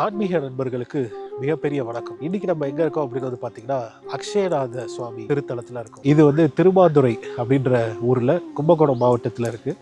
ஆன்மீக நண்பர்களுக்கு மிகப்பெரிய வணக்கம். இன்னைக்கு நம்ம எங்க இருக்கோம் அப்படின்னு பார்த்தீங்கன்னா, அக்ஷயநாத சுவாமி திருத்தலத்துல இருக்கும். இது திருமாந்துறை அப்படின்ற ஊர்ல கும்பகோணம் மாவட்டத்துல இருக்கு.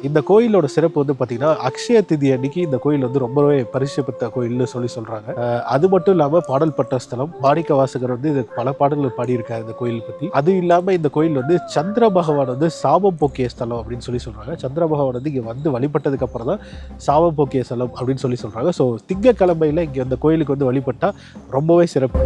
இந்த கோயிலோட சிறப்பு பார்த்தீங்கன்னா, அக்ஷய திதி அன்னைக்கு இந்த கோயில் ரொம்பவே பரிசு பெற்ற கோயில்னு சொல்றாங்க. அது மட்டும் இல்லாம பாடல் பட்ட ஸ்தலம். மாணிக்க வாசகர் இதுக்கு பல பாடல்கள் பாடியிருக்காரு இந்த கோயில் பத்தி. அது இல்லாம இந்த கோயில் சந்திர பகவான் சாபம் போக்கிய ஸ்தலம் அப்படின்னு சொல்றாங்க. சந்திர பகவான் இங்க வழிபட்டதுக்கு அப்புறம் தான் சாபம் போக்கிய ஸ்தலம் அப்படின்னு சொல்றாங்க. ஸோ திங்கக்கிழமையில இங்க இந்த கோயிலுக்கு வழிபட்டா ரொம்பவே சிறப்பு.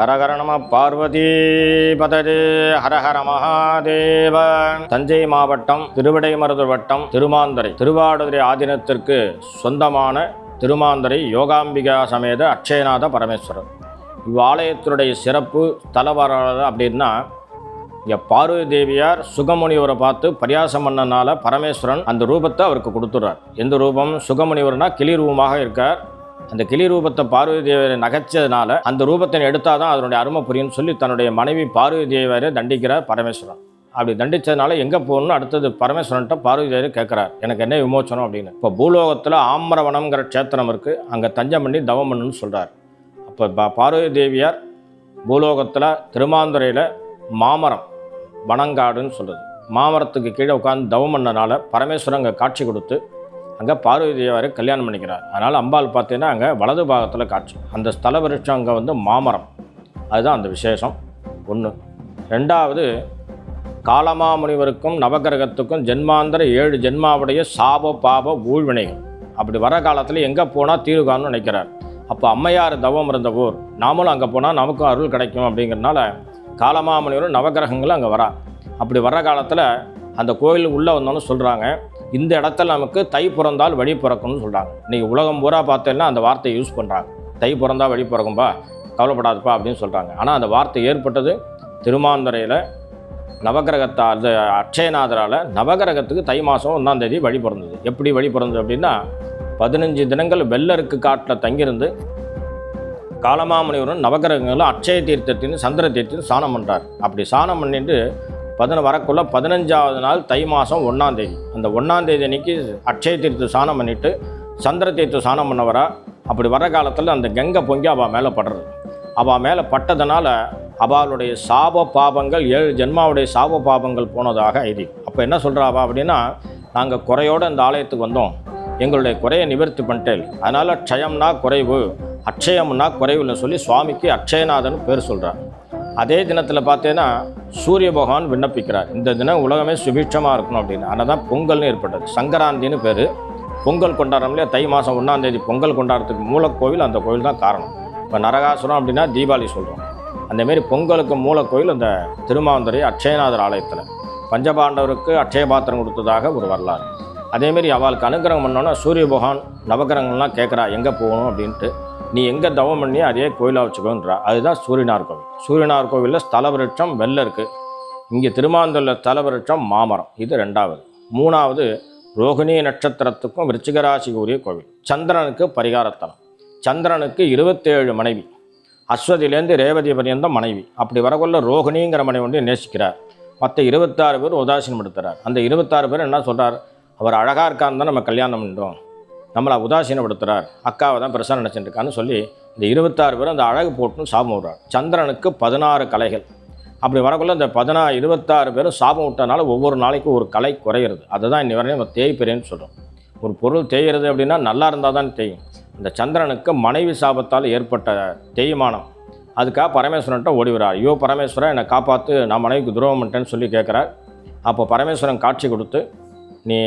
ஹரஹர நம பார்வதி பததே. ஹரஹர மகாதேவ. தஞ்சை மாவட்டம் திருவிடைமருதூர் வட்டம் திருமாந்துறை திருவாடுதுறை ஆதீனத்திற்கு சொந்தமான திருமாந்துறை யோகாம்பிகா சமேத அக்ஷயநாத பரமேஸ்வரர். இவ்வாலயத்தினுடைய சிறப்பு தலவரலாறு அப்படின்னா, இங்கே பார்வதி தேவியார் சுகமுனிவரை பார்த்து பரியாசம் பண்ணனால பரமேஸ்வரன் அந்த ரூபத்தை அவருக்கு கொடுத்துட்றார். எந்த ரூபம்? சுகமுனிவர்னா கிளி ரூபமாக இருக்கார். அந்த கிளி ரூபத்தை பார்வதி தேவியரை நகைச்சதுனால அந்த ரூபத்தை எடுத்தால் தான் அதனுடைய அருமை புரியும்னு சொல்லி தன்னுடைய மனைவி பார்வதி தேவியரை தண்டிக்கிறார் பரமேஸ்வரன். அப்படி தண்டித்ததுனால எங்கே போகணும்னு அடுத்தது பரமேஸ்வரன்ட்ட பார்வதி தேவி கேட்குறார், எனக்கு என்ன விமோச்சனம் அப்படின்னு. இப்போ பூலோகத்தில் ஆம்பரவனம்ங்கிற க்ஷேத்திரம் இருக்குது, அங்கே தஞ்சம் பண்ணி தவம் பண்ணுன்னு சொல்கிறார். அப்போ பார்வதி தேவியார் பூலோகத்தில் திருமாந்துறையில் மாமரம் வனங்காடுன்னு சொல்கிறது, மாமரத்துக்கு கீழே உட்காந்து தவம் பண்ணனால பரமேஸ்வரன் அங்கே காட்சி கொடுத்து அங்கே பார்வதி தேவியாரை கல்யாணம் பண்ணிக்கிறார். அதனால் அம்பாள் பார்த்தீங்கன்னா அங்கே வலது பாகத்தில் காட்சி. அந்த ஸ்தல விருட்சம் அங்கே மாமரம், அதுதான் அந்த விசேஷம் ஒன்று. ரெண்டாவது, காலமாமுனிவருக்கும் நவகிரகத்துக்கும் ஜென்மாந்தர 7 ஜென்மாவுடைய சாப பாப ஊழ்வினைகள் அப்படி வர காலத்தில் எங்கே போனால் தீர்வு காணும்னு நினைக்கிறார். அப்போ அம்மையார் தவம் இருந்த ஊர், நாமளும் அங்கே போனால் நமக்கும் அருள் கிடைக்கும் அப்படிங்கிறனால காலமாமுனிவரும் நவகிரகங்களும் அங்கே வரா. அப்படி வர்ற காலத்தில் அந்த கோயில் உள்ளே வந்தோன்னு சொல்கிறாங்க, இந்த இடத்துல நமக்கு தை பிறந்தால் வழி பிறக்கும்னு சொல்கிறாங்க. இன்றைக்கி உலகம் பூரா பார்த்தேன்னா அந்த வார்த்தையை யூஸ் பண்ணுறாங்க. தை பிறந்தால் வழி பிறக்கும்பா, கவலைப்படாதுப்பா அப்படின்னு சொல்கிறாங்க. ஆனால் அந்த வார்த்தை ஏற்பட்டது திருமாந்துறையில் நவகிரகத்தா அது அக்ஷயநாதரால் நவகிரகத்துக்கு தை மாதம் 1ஆம் தேதி வழி பிறந்தது. எப்படி வழி பிறந்தது அப்படின்னா, 15 தினங்கள் வெள்ளருக்கு காட்டில் தங்கியிருந்து காலமாமுனிவரும் நவகிரகங்களும் அக்ஷய தீர்த்தத்தின் சந்திர தீர்த்தத்தின் ஸ்நானம் பண்ணுறார். அப்படி ஸ்நானம் பண்ணிட்டு வரக்குள்ள 15ஆவது நாள் தை மாதம் 1ஆம் தேதி, அந்த 1ஆம் தேதி அன்றைக்கி அக்ஷய தீர்த்த ஸ்நானம் பண்ணிவிட்டு சந்திர தீர்த்த ஸ்நானம் பண்ணவரா. அப்படி வர காலத்தில் அந்த கங்கை பொங்கி அவள் மேலே படுறது. அவள் மேலே பட்டதுனால அவளுடைய சாப பாபங்கள் 7 ஜென்மாவுடைய சாப பாபங்கள் போனதாக ஐதீகம். அப்போ என்ன சொல்கிறாவா அப்படின்னா, நாங்கள் குறையோடு இந்த ஆலயத்துக்கு வந்தோம், எங்களுடைய குறையை நிவர்த்தி பண்ணிட்டேன், அதனால் க்ஷயம்னா குறைவு, அக்ஷயம்னா குறைவுன்னு சொல்லி சுவாமிக்கு அக்ஷயநாதன் பேர் சொல்கிறார். அதே தினத்தில் பார்த்தீங்கன்னா சூரிய பகவான் விண்ணப்பிக்கிறார், இந்த தினம் உலகமே சுபிட்சமாக இருக்கணும் அப்படின்னு. ஆனால் தான் பொங்கல்னு ஏற்பட்டது. சங்கராந்தின்னு பேர். பொங்கல் கொண்டாடுறோம் இல்லையா, தை மாதம் 1ஆம் தேதி பொங்கல் கொண்டாடுறதுக்கு மூலக்கோவில் அந்த கோவில் தான் காரணம். இப்போ நரகாசுரம் அப்படின்னா தீபாவளி சொல்கிறோம். அந்தமாரி பொங்கலுக்கு மூலக்கோவில் அந்த திருமாந்துறை அக்ஷயநாதர் ஆலயத்தில் பஞ்சபாண்டவருக்கு அக்ஷய பாத்திரம் கொடுத்ததாக ஒரு வரலாறு. அதேமாரி அவளுக்கு அனுகிரகம் பண்ணோன்னா சூரிய பகவான் நவகிரகங்கள்லாம் கேட்குறா எங்கே போகணும் அப்படின்ட்டு. நீ எங்கே தவம் பண்ணி அதே கோயிலாக வச்சுக்கோன்றா. அதுதான் சூரியனார் கோவில். சூரியனார் கோவிலில் ஸ்தல விருட்சம் வெள்ளை இருக்குது. இங்கே திருமாந்துள்ள ஸ்தல விருட்சம் மாமரம். இது 2வது. 3வது, ரோகிணி நட்சத்திரத்துக்கும் விருச்சிகராசிக்கு உரிய கோவில். சந்திரனுக்கு பரிகாரத்தலம். சந்திரனுக்கு 27 மனைவி, அஸ்வதியிலேருந்து ரேவதி பரியந்தம் மனைவி. அப்படி வரக்குள்ள ரோகிணிங்கிற மனைவி நேசிக்கிறார். மற்ற 26 பேர் உதாசீனப்படுத்துகிறார். அந்த 26 பேர் என்ன சொல்கிறார், அவர் அழகாக இருக்கான்னு தான் நம்ம கல்யாணம் பண்ணிட்டோம், நம்மளை உதாசீனப்படுத்துகிறார், அக்காவை தான் பெருசாக நினச்சிட்டுருக்கான்னு சொல்லி இந்த 26 பேர் அந்த அழகு போட்டுன்னு சாபம் விடுறார். சந்திரனுக்கு 16 கலைகள். அப்படி வரக்குள்ள இந்த 26 பேரும் சாபம் விட்டனால ஒவ்வொரு நாளைக்கும் ஒரு கலை குறையிறது. அதுதான் இன்னி வரையும் நம்ம தேய்பிறைன்னு சொல்கிறோம். ஒரு பொருள் தேய்கிறது அப்படின்னா நல்லா இருந்தால் தான் தேயும். இந்த சந்திரனுக்கு மனைவி சாபத்தால் ஏற்பட்ட தேய்மானம், அதுக்காக பரமேஸ்வரன்ட்ட ஓடி வரார். ஐயோ பரமேஸ்வரன் என்னை காப்பாற்று, நான் மனைவிக்கு துரோகம் பண்ணிட்டேன்னு சொல்லி கேட்குறார். அப்போ பரமேஸ்வரன் காட்சி கொடுத்து, நீ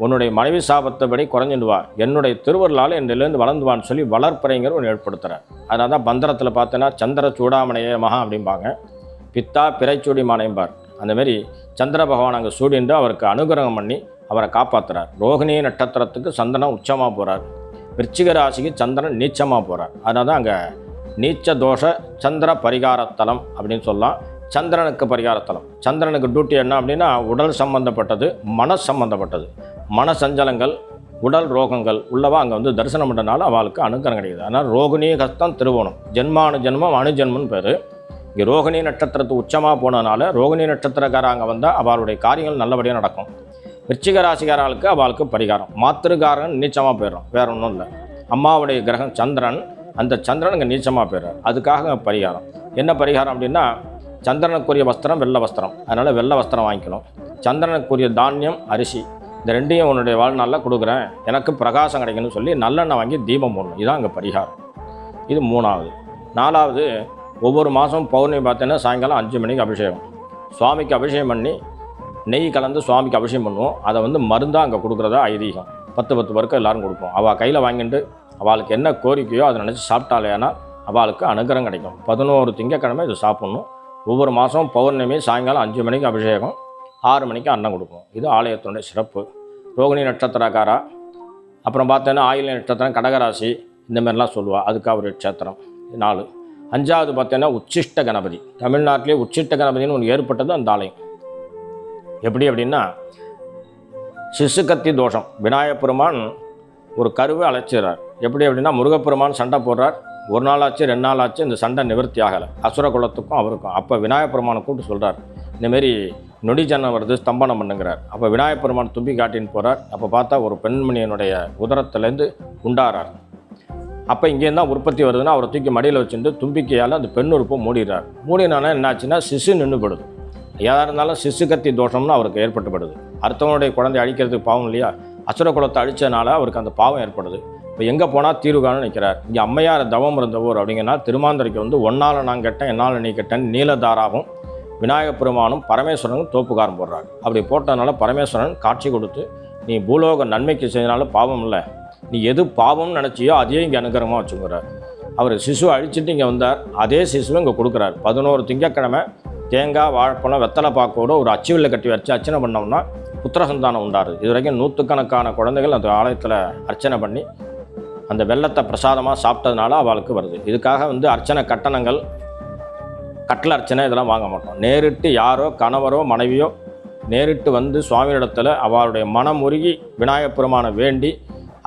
உன்னுடைய மனைவி சாபத்தைப்படி குறைஞ்சிட்டு வா, என்னுடைய திருவருளால் என்னிலேருந்து வளர்ந்துவான்னு சொல்லி வளர்ப்பறைங்கிற ஒன்று ஏற்படுத்துகிறார். அதனால தான் பந்திரத்தில் பார்த்தோன்னா சந்திர சூடாமணையே மகா அப்படிம்பாங்க, பித்தா பிறைச்சூடி மானைம்பார். அந்தமாரி சந்திர பகவான் அங்கே சூடின்று அவருக்கு அனுகிரகம் பண்ணி அவரை காப்பாற்றுறார். ரோகிணி நட்சத்திரத்துக்கு சந்திரன் உச்சமாக போகிறார், விருச்சிக ராசிக்கு சந்திரன் நீச்சமாக போகிறார். அதனால தான் அங்கே நீச்ச தோஷ சந்திர பரிகாரத்தலம் அப்படின்னு சொல்லலாம். சந்திரனுக்கு பரிகாரத்தலம். சந்திரனுக்கு டியூட்டி என்ன அப்படின்னா உடல் சம்பந்தப்பட்டது, மன சம்பந்தப்பட்டது. மன சஞ்சலங்கள், உடல் ரோகங்கள் உள்ளவா அங்கே வந்து தரிசனம் பண்ணுறதுனால அவளுக்கு அனுகிரகம் கிடைக்குது. அதனால் ரோகிணி கஸ்தம் திருவோணம், ஜென்மானு ஜென்மம் அணுஜென்மன்னு பேர். இங்கே ரோகிணி நட்சத்திரத்துக்கு உச்சமாக போனதுனால ரோகிணி நட்சத்திரக்காரங்க அங்கே வந்தால் அவளுடைய காரியங்கள் நல்லபடியாக நடக்கும். விருச்சிக ராசிக்காரர்களுக்கு அவளுக்கு பரிகாரம். மாத்திருக்காரன் நீச்சமாக போயிடும், வேற ஒன்றும் இல்லை. அம்மாவுடைய கிரகம் சந்திரன், அந்த சந்திரன் இங்கே நீச்சமாக போயிடுறார். அதுக்காக பரிகாரம். என்ன பரிகாரம் அப்படின்னா சந்திரனுக்குரிய வஸ்திரம் வெள்ளை வஸ்திரம், அதனால் வெள்ளை வஸ்திரம் வாங்கிக்கணும். சந்திரனுக்குரிய தானியம் அரிசி, இந்த ரெண்டையும் உன்னுடைய வாழ்நாளில் கொடுக்குறேன், எனக்கு பிரகாசம் கிடைக்கணும்னு சொல்லி நல்லெண்ணெய் வாங்கி தீபம் போடணும். இதுதான் அங்கே பரிகாரம். இது 3வது. 4வது, ஒவ்வொரு மாதம் பௌர்ணமி பார்த்தீங்கன்னா சாயங்காலம் 5 மணிக்கு அபிஷேகம். சுவாமிக்கு அபிஷேகம் பண்ணி நெய் கலந்து சுவாமிக்கு அபிஷேகம் பண்ணுவோம். அதை வந்து மருந்தாக அங்கே கொடுக்குறதா ஐதீகம். 10 பேருக்கு எல்லோரும் கொடுப்போம். அவள் கையில் வாங்கிட்டு அவளுக்கு என்ன கோரிக்கையோ அதை நினச்சி சாப்பிட்டாலேனா அவளுக்கு அனுகிரகம் கிடைக்கும். 11 திங்கக்கிழமை இது சாப்பிட்ணும். ஒவ்வொரு மாதம் பௌர்ணமி சாயங்காலம் 5 மணிக்கு அபிஷேகம், 6 மணிக்கு அன்னம் கொடுப்போம். இது ஆலயத்தினுடைய சிறப்பு. ரோகிணி நட்சத்திரக்காரா, அப்புறம் பார்த்தோன்னா ஆயில்ய நட்சத்திரம், கடகராசி, இந்தமாதிரிலாம் சொல்லுவாள். அதுக்காக ஒரு நட்சத்திரம். 4. 5வது பார்த்தோன்னா உச்சிஷ்ட கணபதி. தமிழ்நாட்டிலே உச்சிஷ்ட கணபதினு ஒன்று ஏற்பட்டது அந்த ஆலயம். எப்படி அப்படின்னா சிசுகத்தி தோஷம். விநாயகப் பெருமான் ஒரு கருவை அழைச்சிடுறார். எப்படி அப்படின்னா முருகப்பெருமான் சண்டை போடுறார். 1 நாள் ஆச்சு, 2 நாள் ஆச்சு, இந்த சண்டை நிவர்த்தி ஆகலை அசுர குலத்துக்கும் அவருக்கும். அப்போ விநாயகப் பெருமானை கூப்பிட்டு சொல்கிறார், இந்தமாரி நொடி ஜன்னம் வருது, ஸ்தம்பனம் பண்ணுங்கிறார். அப்போ விநாயகப் பெருமான் தும்பி காட்டின்னு போகிறார். அப்போ பார்த்தா ஒரு பெண்மணியினுடைய உதரத்துலேருந்து உண்டாகிறார். அப்போ இங்கேருந்து தான் உற்பத்தி வருதுன்னா அவரை தூக்கி மடியில் வச்சுட்டு தும்பிக்கையால் அந்த பெண் உறுப்பை மூடிடுறார். மூடினானா என்னாச்சுன்னா சிசு நின்றுபடுது. ஏதாக இருந்தாலும் சிசு கத்தி தோஷம்னு அவருக்கு ஏற்பட்டுப்படுது. அடுத்தவனுடைய குழந்தை அழிக்கிறதுக்கு பாவம் இல்லையா, அசுர குலத்தை அழித்ததுனால அவருக்கு அந்த பாவம் ஏற்படுது. இப்போ எங்கே போனால் தீர்வு காண நிற்கிறார். இங்கே அம்மையார் தவம் இருந்த ஊர் அப்படிங்கன்னா திருமாந்தரைக்கு வந்து ஒன்னால் நான் கெட்டேன், என்னால் நீ கெட்டேன் நீலதாராவும் விநாயகப் பெருமானும் பரமேஸ்வரனும் தோப்புக்காரம் போடுறார். அப்படி போட்டதுனால பரமேஸ்வரன் காட்சி கொடுத்து, நீ பூலோக நன்மைக்கு செஞ்சனால பாவம் இல்லை, நீ எது பாவம்னு நினச்சியோ அதையே இங்கே அனுகிரகமாக வச்சுக்கிறார். அவர் சிசு அழிச்சிட்டு இங்கே வந்தார். அதே சிசுவை இங்கே கொடுக்குறார். 11 திங்கக்கிழமை தேங்காய், வாழைப்பழம், வெத்தலை பாக்கோடு ஒரு அச்சுவில்லை கட்டி வச்சு அர்ச்சனை பண்ணோம்னா புத்திர சந்தானம் உண்டாரு. இது வரைக்கும் 100கணக்கான குழந்தைகள் அந்த ஆலயத்தில் அர்ச்சனை பண்ணி அந்த வெள்ளத்தை பிரசாதமாக சாப்பிட்டதுனால அவளுக்கு வருது. இதுக்காக வந்து அர்ச்சனை கட்டணங்கள், கட்டளை அர்ச்சனை இதெல்லாம் வாங்க மாட்டோம். நேரிட்டு யாரோ கணவரோ மனைவியோ நேரிட்டு வந்து சுவாமியிடத்தில் அவளுடைய மனம் உருகி விநாயகப் பெருமானை வேண்டி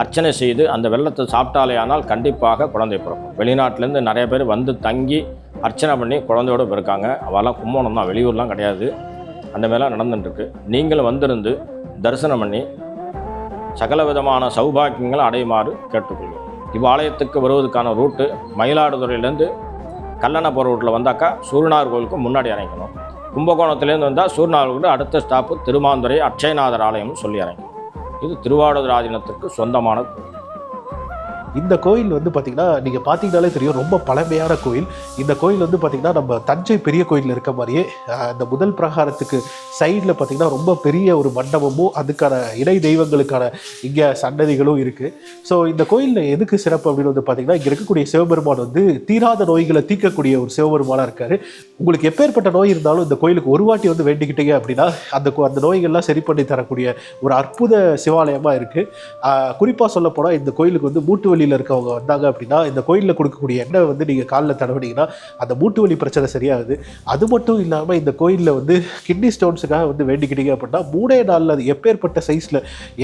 அர்ச்சனை செய்து அந்த வெள்ளத்தை சாப்பிட்டாலே ஆனால் கண்டிப்பாக குழந்தை பிறக்கும். வெளிநாட்டிலேருந்து நிறைய பேர் வந்து தங்கி அர்ச்சனை பண்ணி குழந்தையோடு பிறக்காங்க. அவெல்லாம் கும்போணம் தான், வெளியூர்லாம் கிடையாது. அந்த மாதிரிலாம் நடந்துட்டுருக்கு. நீங்களும் வந்திருந்து தரிசனம் பண்ணி சகல விதமான சௌபாக்கியங்களை அடையுமாறு கேட்டுக்கொள்வோம். இவ்வாலயத்துக்கு வருவதற்கான ரூட்டு மயிலாடுதுறையிலேருந்து கல்லணை போகிற ரூட்டில் வந்தாக்கா சூரியனார் கோவிலுக்கு முன்னாடி இறங்கணும். கும்பகோணத்துலேருந்து வந்தால் சூரியனார் கோவிலுக்கு அடுத்த ஸ்டாப்பு திருமாந்துறை அட்சயநாதர் ஆலயம்னு சொல்லி இறங்கணும். இது திருவாவடுதுறை ஆதீனத்திற்கு சொந்தமான கோவில். இந்த கோயில் வந்து பார்த்திங்கன்னா நீங்கள் பார்த்தீங்கன்னாலே தெரியும், ரொம்ப பழமையான கோயில். இந்த கோயில் வந்து பார்த்திங்கன்னா நம்ம தஞ்சை பெரிய கோயிலில் இருக்க மாதிரியே அந்த முதல் பிரகாரத்துக்கு சைடில் பார்த்திங்கன்னா ரொம்ப பெரிய ஒரு மண்டபமும் அதுக்கான இணை தெய்வங்களுக்கான இங்கே சன்னதிகளும் இருக்குது. ஸோ இந்த கோயிலில் எதுக்கு சிறப்பு அப்படின்னு வந்து பார்த்திங்கன்னா, இங்கே இருக்கக்கூடிய சிவபெருமான் வந்து தீராத நோய்களை தீர்க்கக்கூடிய ஒரு சிவபெருமானாக இருக்கார். உங்களுக்கு எப்பேற்பட்ட நோய் இருந்தாலும் இந்த கோயிலுக்கு ஒரு வாட்டி வந்து வேண்டிக்கிட்டீங்க அப்படின்னா அந்த நோய்கள்லாம் சரி பண்ணி தரக்கூடிய ஒரு அற்புத சிவாலயமாக இருக்குது. குறிப்பாக சொல்ல போனால் இந்த கோயிலுக்கு வந்து மூட்டு வலி இருக்கவங்க வந்தாங்க அப்படின்னா இந்த கோயிலில் கொடுக்கக்கூடிய எண்ணெய் வந்து நீங்கள் காலில் தடவினீங்கன்னா அந்த மூட்டு வலி பிரச்சனை சரியாகுது. அது மட்டும் இல்லாமல் இந்த கோயிலில் வந்து கிட்னி ஸ்டோன்ஸுக்காக வந்து வேண்டிக்கிட்டீங்க அப்படின்னா 3 நாளில் அது எப்பேற்பட்ட சைஸில்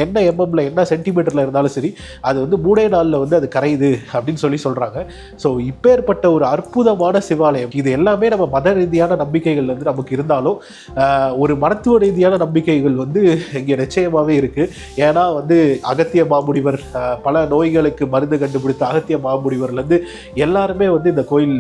என்ன எம்எம்ல என்ன சென்டிமீட்டரில் இருந்தாலும் சரி அது வந்து 3 நாளில் வந்து அது கரையுது அப்படின்னு சொல்கிறாங்க. ஸோ இப்பேற்பட்ட ஒரு அற்புதமான சிவாலயம். இது எல்லாமே நம்ம மத ரீதியான நம்பிக்கைகள் வந்து நமக்கு இருந்தாலும் ஒரு மருத்துவ ரீதியான நம்பிக்கைகள் வந்து இங்கே நிச்சயமாகவே இருக்குது. ஏன்னா வந்து அகத்திய மாமுனிவர் பல நோய்களுக்கு மருந்து மருந்து கண்டுபிடித்த அகத்திய மாமுனிவர்லேருந்து எல்லாருமே வந்து இந்த கோயில்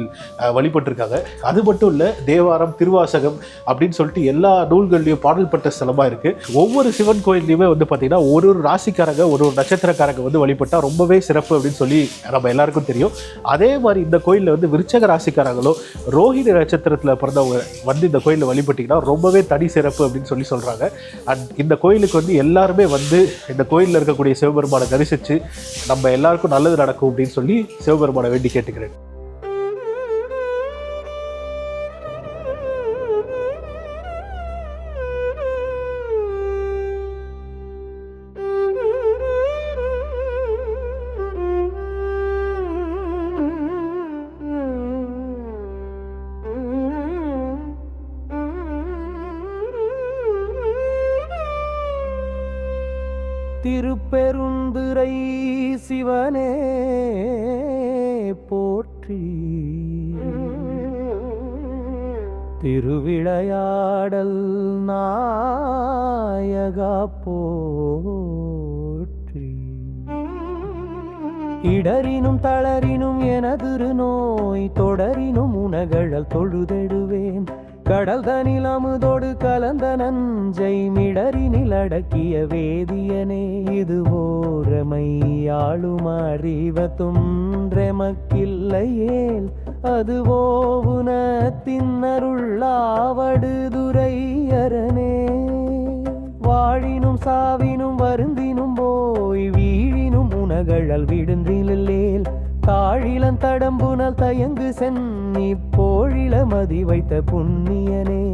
வழிபட்டிருக்காங்க. அது மட்டும் இல்லை, தேவாரம், திருவாசகம் அப்படின்னு சொல்லிட்டு எல்லா நூல்கள்லையும் பாடல் பட்ட ஸ்தலமாக இருக்குது. ஒவ்வொரு சிவன் கோயில்லையுமே வந்து பார்த்தீங்கன்னா ஒரு ராசிக்காரங்க, ஒரு நட்சத்திரக்காரங்க வந்து வழிபட்டால் ரொம்பவே சிறப்பு அப்படின்னு சொல்லி நம்ம எல்லாருக்கும் தெரியும். அதே மாதிரி இந்த கோயிலில் வந்து விருச்சக ராசிக்காரங்களோ ரோஹிணி நட்சத்திரத்தில் பிறந்தவங்க வந்து இந்த கோயிலில் வழிபட்டிங்கன்னா ரொம்பவே தனி சிறப்பு அப்படின்னு சொல்லி சொல்கிறாங்க. அண்ட் இந்த கோயிலுக்கு வந்து எல்லாருமே வந்து இந்த கோயிலில் இருக்கக்கூடிய சிவபெருமானை தரிசித்து நம்ம எல்லாருக்கும் நல்லது நடக்கும் அப்படின்னு சொல்லி சிவபெருமானை வேண்டி கேட்டுக்கிறேன். திருப்பெருந்துறை சிவனே போற்றி, திருவிளையாடல் நாயகா போற்றி. இடரினும் தளரினும் எனதிரு நோய் தொடரினும் உனகழல் தொழுதெடுவேன். கடல் தனில் அமுதோடு கலந்த நஞ்சை மிடரினில் அடக்கிய வேதியனே, இது ஓரமையாளும் அறிவத்துன்றெமக்கில்லையேல் அதுவோ உனத்தின் அருளாவடுதுரையரனே. வாழினும் சாவினும் வருந்தினும் போய் வீழினும் உனகழல் விடுந்திலேல் தாழிலன் தடம்புனல் தயங்கு சென்னி போழில மதி வைத்த புண்ணியனே.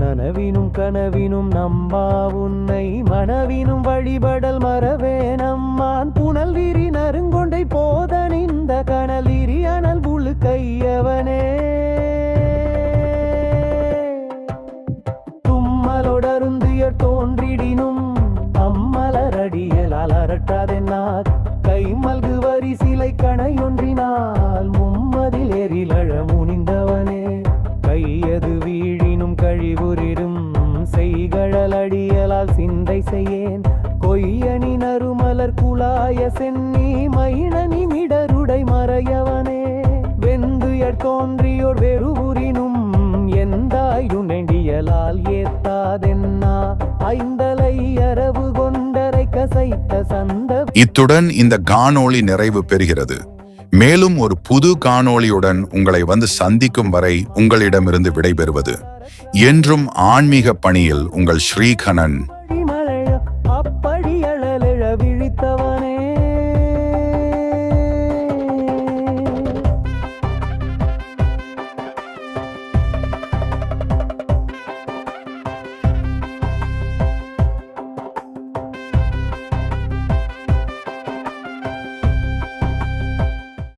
நனவினும் கனவினும் நம்பா உன்னை மனவினும் வழிபடல் மறவே நம்மான் புனல் விரி நறுங்கொண்டை போதனிந்த கனல் இரி அனல் புழு கையவனே. தும்மலொடருந்திய தோன்றிடினும் அம்மலரடியலால் அரட்டாதென்னார் கைமல்கு வரி சிலை கணையொன்றினால் மும்மதில் எரிலழ முனிந்தவனே. கையது வீழினும் கழிவுறிடும் செய்கழல் அடியலால் சிந்தை செய்யேன். கொய்யணி நறுமலர் குலாய சென்னி மயினி மிடருடை மறையவனே. வெந்து தோன்றியோர் வெறுவுறினும் எந்தாயுணெண்டியலால் ஏத்தாதென்னா ஐந்தலை அரவு கொண்டரை கசைத்த சந்த. இத்துடன் இந்த காணொளி நிறைவு பெறுகிறது. மேலும் ஒரு புது காணொளியுடன் உங்களை வந்து சந்திக்கும் வரை உங்களிடமிருந்து விடைபெறுவது என்றும் ஆன்மீக பணியில் உங்கள் ஸ்ரீகணன்.